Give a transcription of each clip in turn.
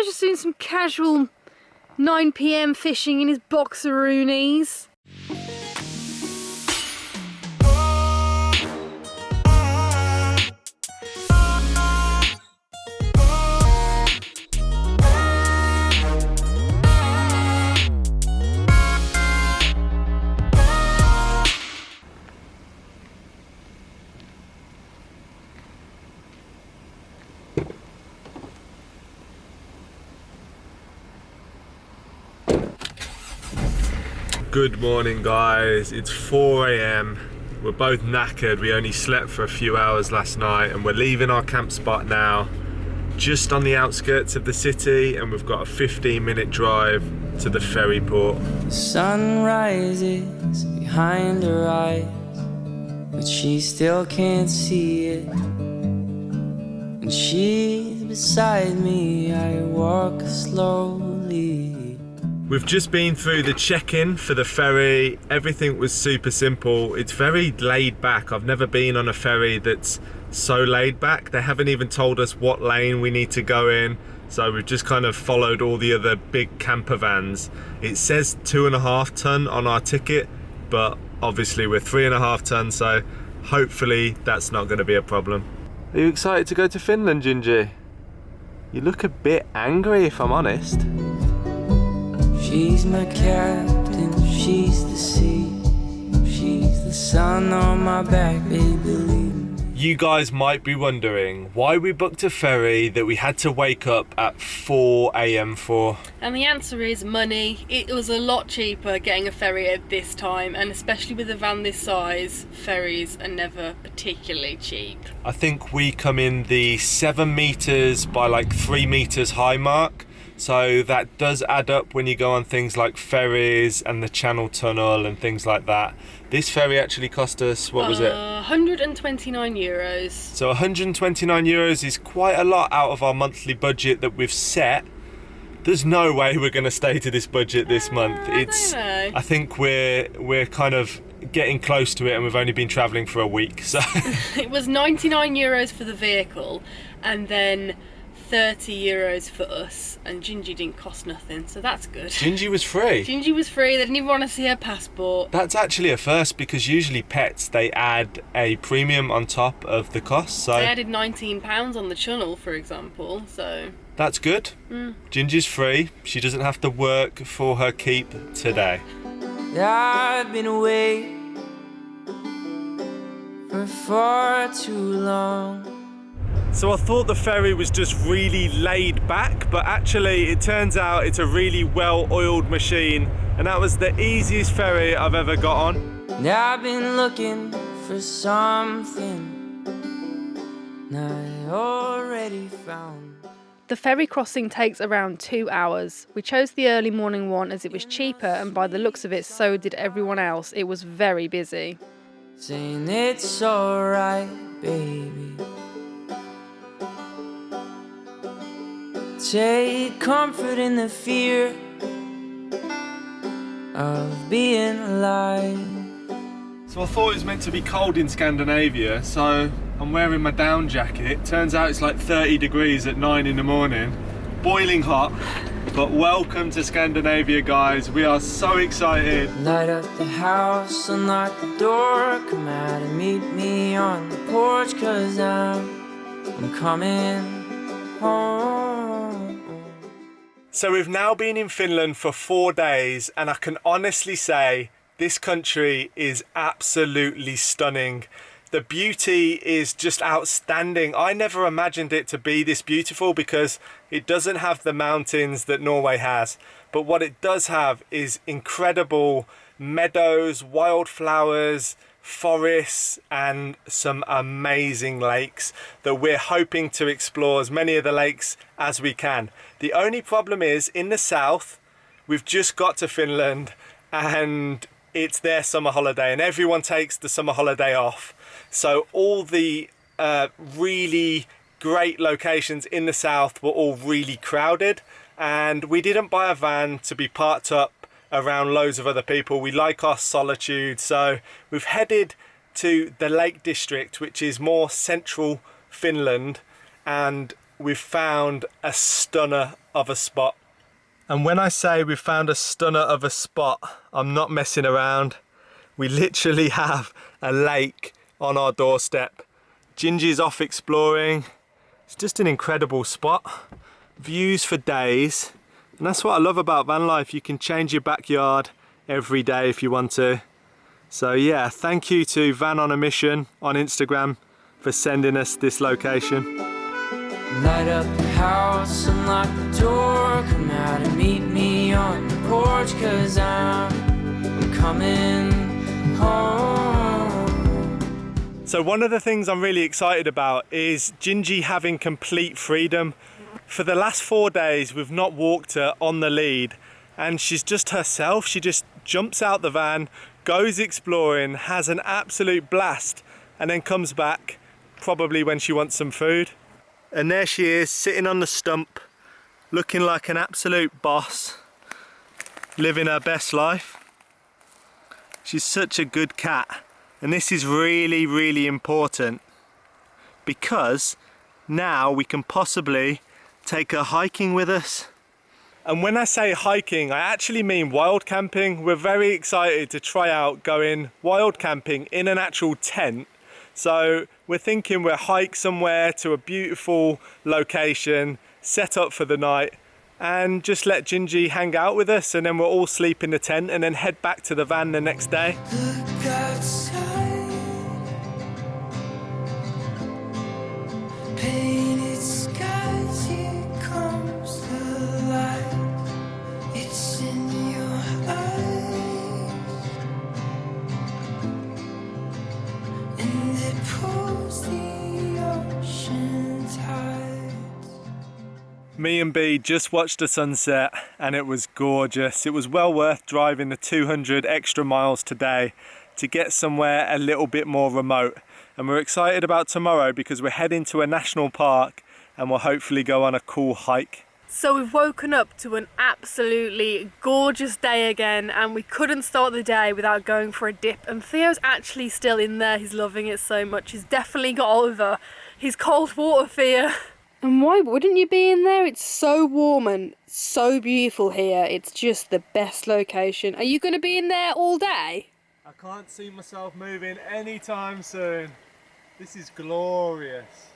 just doing some casual 9 PM fishing in his boxeroonies. Good morning guys, it's 4 AM. We're both knackered, we only slept for a few hours last night and we're leaving our camp spot now, just on the outskirts of the city, and we've got a 15-minute drive to the ferry port. The sun rises behind her eyes, but she still can't see it. And she's beside me, I walk slowly. We've just been through the check-in for the ferry. Everything was super simple. It's very laid back. I've never been on a ferry that's so laid back. They haven't even told us what lane we need to go in. So we've just kind of followed all the other big camper vans. It says 2.5 ton on our ticket, but obviously we're 3.5 ton, so hopefully that's not going to be a problem. Are you excited to go to Finland, Gingy? You look a bit angry, if I'm honest. She's my captain, she's the sea, she's the sun on my back, baby, believe me. You guys might be wondering why we booked a ferry that we had to wake up at 4 AM for. And the answer is money. It was a lot cheaper getting a ferry at this time, and especially with a van this size, ferries are never particularly cheap. I think we come in the 7 meters by like 3 meters high mark. So that does add up when you go on things like ferries and the Channel Tunnel and things like that. This ferry actually cost us, what was it? 129 euros. So 129 euros is quite a lot out of our monthly budget that we've set. There's no way we're going to stay to this budget this month. I think we're kind of getting close to it, and we've only been travelling for a week. So it was 99 euros for the vehicle, and then 30 euros for us, and Gingy didn't cost nothing, so that's good. Gingy was free. Gingy was free. They didn't even want to see her passport. That's actually a first, because usually pets, they add a premium on top of the cost. So they added £19 on the channel, for example, so that's good. Gingy's free. She doesn't have to work for her keep today. I've been away for far too long. So I thought the ferry was just really laid back, but actually it turns out it's a really well-oiled machine, and that was the easiest ferry I've ever got on. Now I've been looking for something I already found. The ferry crossing takes around 2 hours. We chose the early morning one as it was cheaper, and by the looks of it, so did everyone else. It was very busy. Saying it's alright, baby. Take comfort in the fear of being alive. So I thought it was meant to be cold in Scandinavia, so I'm wearing my down jacket. Turns out it's like 30 degrees at 9 in the morning. Boiling hot, but welcome to Scandinavia, guys. We are so excited. Light up the house, unlock the door, come out and meet me on the porch, 'cause I'm coming home. So we've now been in Finland for 4 days, and I can honestly say this country is absolutely stunning. The beauty is just outstanding. I never imagined it to be this beautiful, because it doesn't have the mountains that Norway has. But what it does have is incredible meadows, wildflowers, forests, and some amazing lakes that we're hoping to explore as many of the lakes as we can. The only problem is, in the south, we've just got to Finland and it's their summer holiday, and everyone takes the summer holiday off. So all the really great locations in the south were all really crowded, and we didn't buy a van to be parked up around loads of other people. We like our solitude, so we've headed to the Lake District, which is more central Finland, and we've found a stunner of a spot. And when I say we've found a stunner of a spot, I'm not messing around. We literally have a lake on our doorstep. Gingy's off exploring. It's just an incredible spot. Views for days. And that's what I love about van life. You can change your backyard every day if you want to. So yeah, thank you to Van on a Mission on Instagram for sending us this location. Light up the house, unlock the door, come out and meet me on the porch, 'cause I'm coming home. So one of the things I'm really excited about is Gingy having complete freedom. For the last 4 days, we've not walked her on the lead, and she's just herself. She just jumps out the van, goes exploring, has an absolute blast, and then comes back, probably when she wants some food. And there she is, sitting on the stump, looking like an absolute boss, living her best life. She's such a good cat. And this is really, really important, because now we can possibly take her hiking with us. And when I say hiking, I actually mean wild camping. We're very excited to try out going wild camping in an actual tent. So we're thinking we'll hike somewhere to a beautiful location, set up for the night, and just let Gingy hang out with us, and then we'll all sleep in the tent and then head back to the van the next day. Look outside, painted skies, here comes the light. It's in your eyes, and it pulls the ocean tides. Me and B just watched the sunset and it was gorgeous. It was well worth driving the 200 extra miles today to get somewhere a little bit more remote. And we're excited about tomorrow because we're heading to a national park and we'll hopefully go on a cool hike. So we've woken up to an absolutely gorgeous day again, and we couldn't start the day without going for a dip. And Theo's actually still in there. He's loving it so much. He's definitely got over his cold water fear. And why wouldn't you be in there? It's so warm and so beautiful here. It's just the best location. Are you going to be in there all day? I can't see myself moving anytime soon. This is glorious.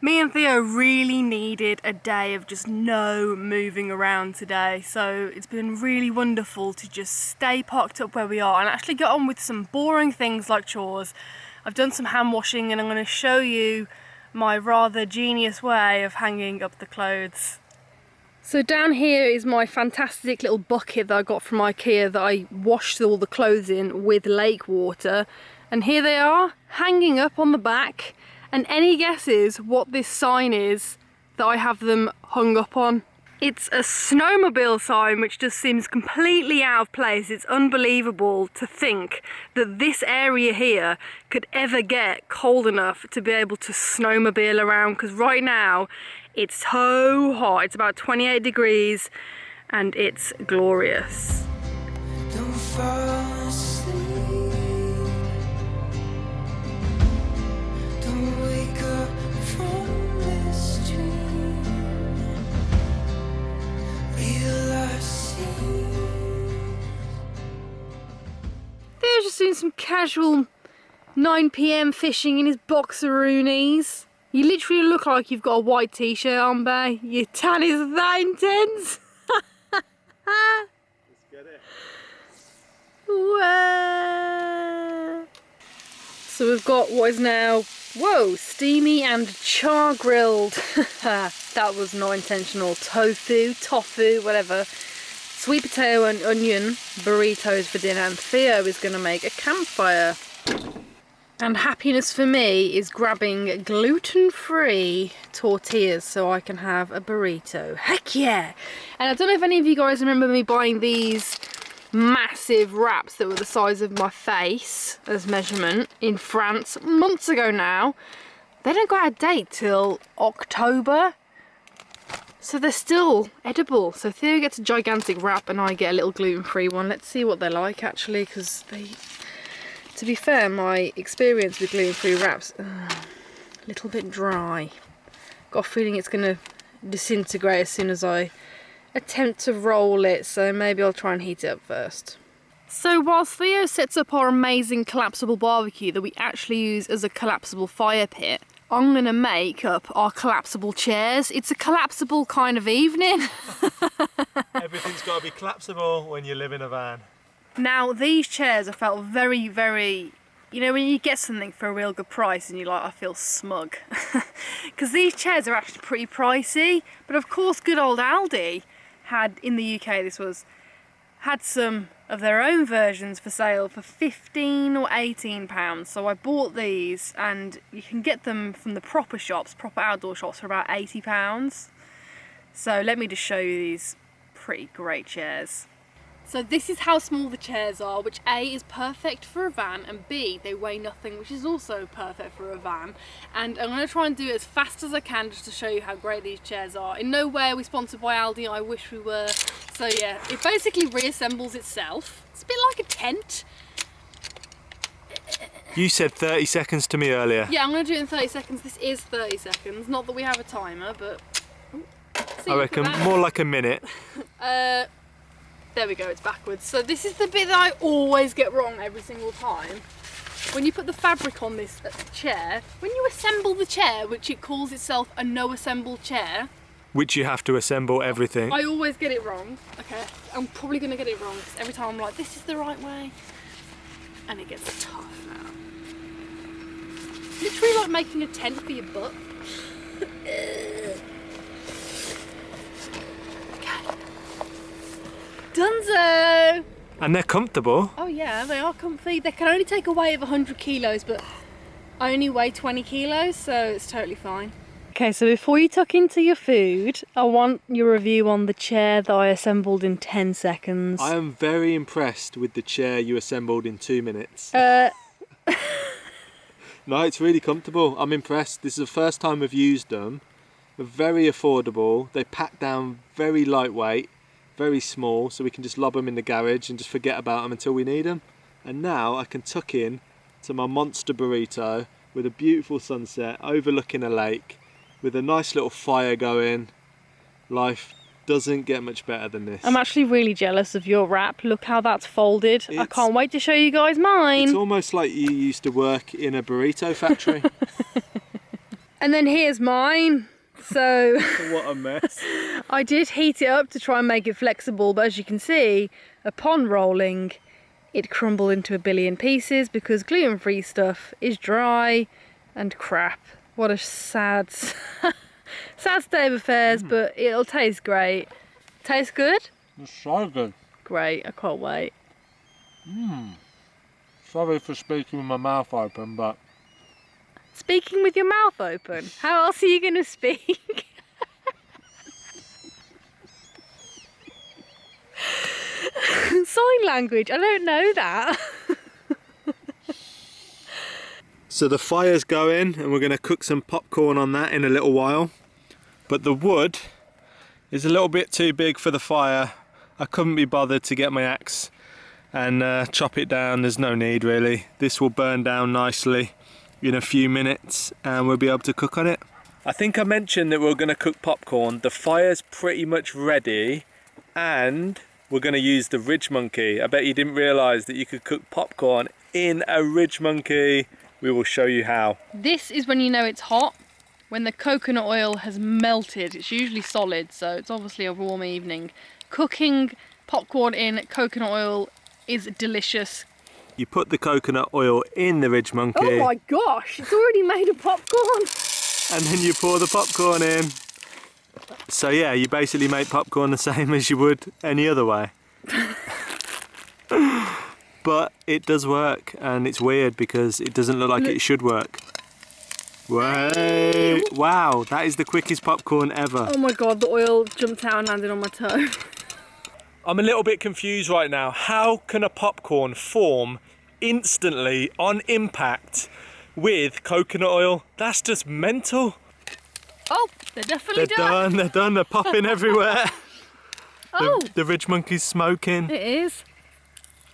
Me and Theo really needed a day of just no moving around today, so it's been really wonderful to just stay parked up where we are and actually get on with some boring things like chores. I've done some hand washing and I'm going to show you my rather genius way of hanging up the clothes. So down here is my fantastic little bucket that I got from IKEA that I washed all the clothes in with lake water, and here they are hanging up on the back. And any guesses what this sign is that I have them hung up on? It's a snowmobile sign, which just seems completely out of place. It's unbelievable to think that this area here could ever get cold enough to be able to snowmobile around, because right now it's so hot. It's about 28 degrees and it's glorious. Don't fall asleep. Don't wake up from this dream. Realize Theo's just doing some casual 9 PM fishing in his boxeroonies. You literally look like you've got a white t-shirt on, bae. Your tan is that intense. Let's get it. Whoa. So we've got what is now, whoa, steamy and char grilled. That was not intentional. Tofu, whatever. Sweet potato and onion burritos for dinner, and Theo is going to make a campfire. And happiness for me is grabbing gluten-free tortillas so I can have a burrito. Heck yeah! And I don't know if any of you guys remember me buying these massive wraps that were the size of my face as measurement in France months ago now. They don't go out of date till October, so they're still edible. So Theo gets a gigantic wrap and I get a little gluten-free one. Let's see what they're like actually, because they... To be fair, my experience with gluten-free wraps, a little bit dry. Got a feeling it's going to disintegrate as soon as I attempt to roll it, so maybe I'll try and heat it up first. So whilst Theo sets up our amazing collapsible barbecue that we actually use as a collapsible fire pit, I'm going to make up our collapsible chairs. It's a collapsible kind of evening. Everything's got to be collapsible when you live in a van. Now these chairs I felt very, very, you know when you get something for a real good price and you're like, I feel smug. Because these chairs are actually pretty pricey, but of course good old Aldi had, in the UK this was, had some of their own versions for sale for £15 or £18. So I bought these, and you can get them from the proper shops, proper outdoor shops, for about £80. So let me just show you these pretty great chairs. So this is how small the chairs are, which A is perfect for a van, and B, they weigh nothing, which is also perfect for a van. And I'm going to try and do it as fast as I can just to show you how great these chairs are. In no way are we sponsored by Aldi, I wish we were. So yeah, it basically reassembles itself. It's a bit like a tent. You said 30 seconds to me earlier. Yeah, I'm going to do it in 30 seconds. This is 30 seconds. Not that we have a timer, but... I reckon more like a minute. There we go, it's backwards. So this is the bit that I always get wrong every single time. When you put the fabric on this chair, when you assemble the chair, which it calls itself a no-assemble chair... Which you have to assemble everything. I always get it wrong. Okay, I'm probably going to get it wrong, because every time I'm like, this is the right way. And it gets tough now. Literally like making a tent for your butt. Dunzo! And they're comfortable. Oh yeah, they are comfy. They can only take a weight of 100 kilos, but I only weigh 20 kilos, so it's totally fine. Okay, so before you tuck into your food, I want your review on the chair that I assembled in 10 seconds. I am very impressed with the chair you assembled in 2 minutes. No, it's really comfortable. I'm impressed. This is the first time we've used them. They're very affordable. They pack down very lightweight. Very small, so we can just lob them in the garage and just forget about them until we need them. And now I can tuck in to my monster burrito with a beautiful sunset overlooking a lake with a nice little fire going. Life doesn't get much better than this. I'm actually really jealous of your wrap. Look how that's folded. I can't wait to show you guys mine. It's almost like you used to work in a burrito factory. And then here's mine. So what a mess. I did heat it up to try and make it flexible, but as you can see, upon rolling, it crumbled into a billion pieces because gluten-free stuff is dry and crap. What a sad state of affairs, but it'll taste great. Taste good? It's so good. Great, I can't wait. Sorry for speaking with my mouth open, but... Speaking with your mouth open? How else are you going to speak? Sign language, I don't know that. So the fire's going and we're going to cook some popcorn on that in a little while. But the wood is a little bit too big for the fire. I couldn't be bothered to get my axe and chop it down. There's no need really. This will burn down nicely in a few minutes and we'll be able to cook on it. I think I mentioned that we were going to cook popcorn. The fire's pretty much ready and we're going to use the Ridge Monkey. I bet you didn't realise that you could cook popcorn in a Ridge Monkey. We will show you how. This is when you know it's hot, when the coconut oil has melted. It's usually solid, so it's obviously a warm evening. Cooking popcorn in coconut oil is delicious. You put the coconut oil in the Ridge Monkey. Oh my gosh, it's already made of popcorn. And then you pour the popcorn in. So yeah, you basically make popcorn the same as you would any other way. But it does work, and it's weird because it doesn't look like it should work. Wait. Wow, that is the quickest popcorn ever. Oh my god, the oil jumped out and landed on my toe. I'm a little bit confused right now. How can a popcorn form instantly on impact with coconut oil? That's just mental. Oh, they're definitely done. They're done. They're popping everywhere. Oh, The Ridge Monkey's smoking. it is.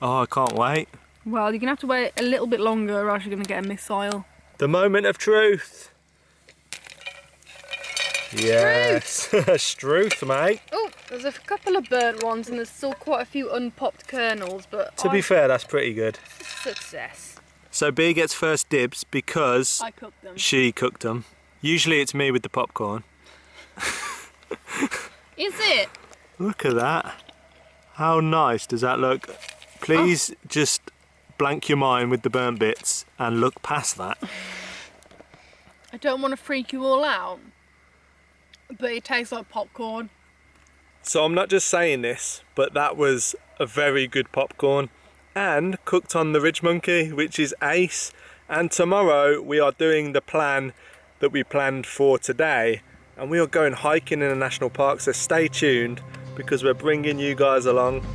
Oh, I can't wait. Well, you're gonna have to wait a little bit longer or else you're gonna get a missile. The moment of truth. Yes, Struth, mate. Oh, there's a couple of burnt ones and there's still quite a few unpopped kernels, but To be fair, that's pretty good. success. So B gets first dibs because I cooked them. she cooked them. Usually it's me with the popcorn. Is it? Look at that. How nice does that look? Please just blank your mind with the burnt bits and look past that. I don't want to freak you all out, but it tastes like popcorn. So I'm not just saying this, but that was a very good popcorn and cooked on the Ridge Monkey, which is ace. And tomorrow we are doing the plan that we planned for today, and we are going hiking in a national park, so stay tuned because we're bringing you guys along.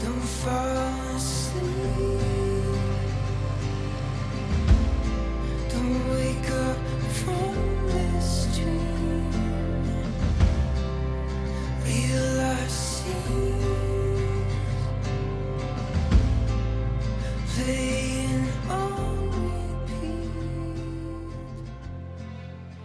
Don't fall asleep. Don't wake up from this dream. Real life scenes playing on repeat.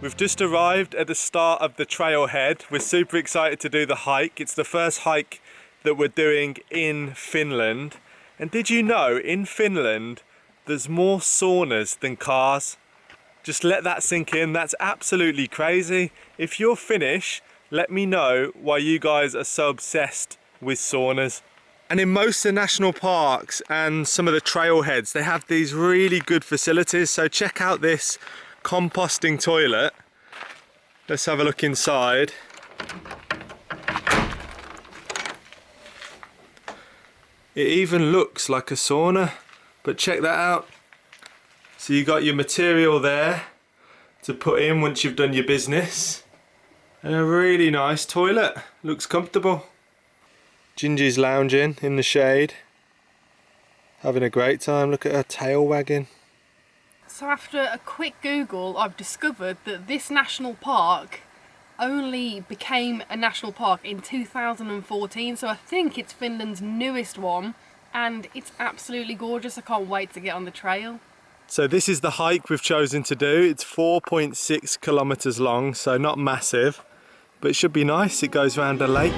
We've just arrived at the start of the trailhead. We're super excited to do the hike. It's the first hike that we're doing in Finland. And did you know in Finland there's more saunas than cars? Just let that sink in. That's absolutely crazy. If you're Finnish, let me know why you guys are so obsessed with saunas. And in most of the national parks and some of the trailheads, they have these really good facilities. So check out this composting toilet. Let's have a look inside. It even looks like a sauna, but check that out. So you got your material there to put in once you've done your business. And a really nice toilet, looks comfortable. Gingy's lounging in the shade, having a great time. Look at her tail wagging. So after a quick Google, I've discovered that this national park only became a national park in 2014, so I think it's Finland's newest one, and it's absolutely gorgeous. I can't wait to get on the trail. So this is the hike we've chosen to do. It's 4.6 kilometers long, so not massive, but it should be nice. It goes around a lake.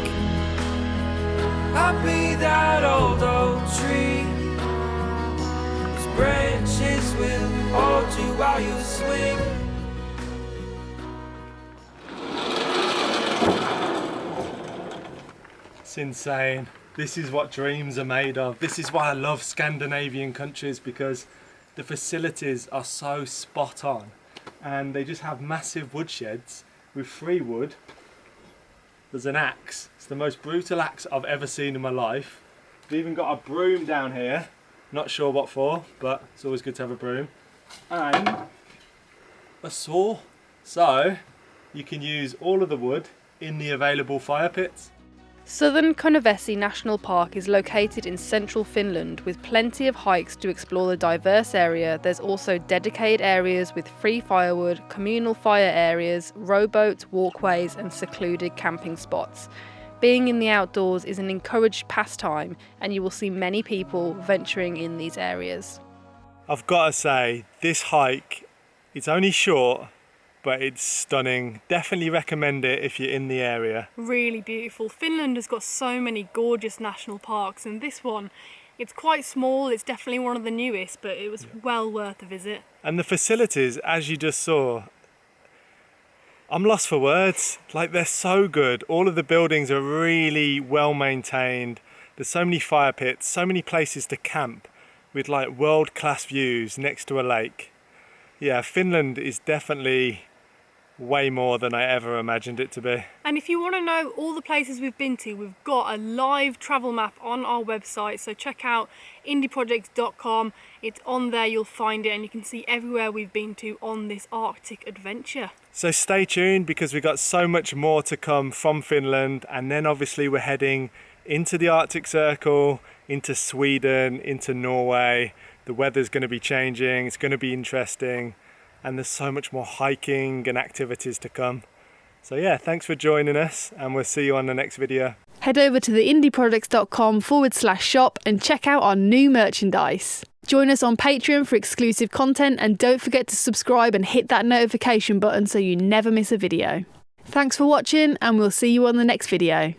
I'll be that old oak tree whose branches will hold you while you swing. It's insane. This is what dreams are made of. This is why I love Scandinavian countries, because the facilities are so spot on and they just have massive woodsheds with free wood. There's an axe. It's the most brutal axe I've ever seen in my life. They've even got a broom down here. Not sure what for, but it's always good to have a broom. And a saw. So you can use all of the wood in the available fire pits. Southern Konev National Park is located in central Finland with plenty of hikes to explore the diverse area. There's also dedicated areas with free firewood, communal fire areas, rowboats, walkways and secluded camping spots. Being in the outdoors is an encouraged pastime and you will see many people venturing in these areas. I've got to say, this hike, it's only short, but it's stunning. Definitely recommend it if you're in the area. Really beautiful. Finland has got so many gorgeous national parks, and this one, it's quite small. It's definitely one of the newest, but it was well worth a visit. And the facilities, as you just saw, I'm lost for words. Like, they're so good. All of the buildings are really well maintained. There's so many fire pits, so many places to camp with like world-class views next to a lake. Yeah, Finland is definitely way more than I ever imagined it to be. And if you want to know all the places we've been to, we've got a live travel map on our website, so check out indieprojects.com. It's on there, you'll find it, and you can see everywhere we've been to on this Arctic adventure. So stay tuned because we've got so much more to come from Finland, and then obviously we're heading into the Arctic Circle, into Sweden, into Norway. The weather's going to be changing, it's going to be interesting, and there's so much more hiking and activities to come. So yeah, thanks for joining us, and we'll see you on the next video. Head over to theindieprodects.com/shop and check out our new merchandise. Join us on Patreon for exclusive content, and don't forget to subscribe and hit that notification button so you never miss a video. Thanks for watching, and we'll see you on the next video.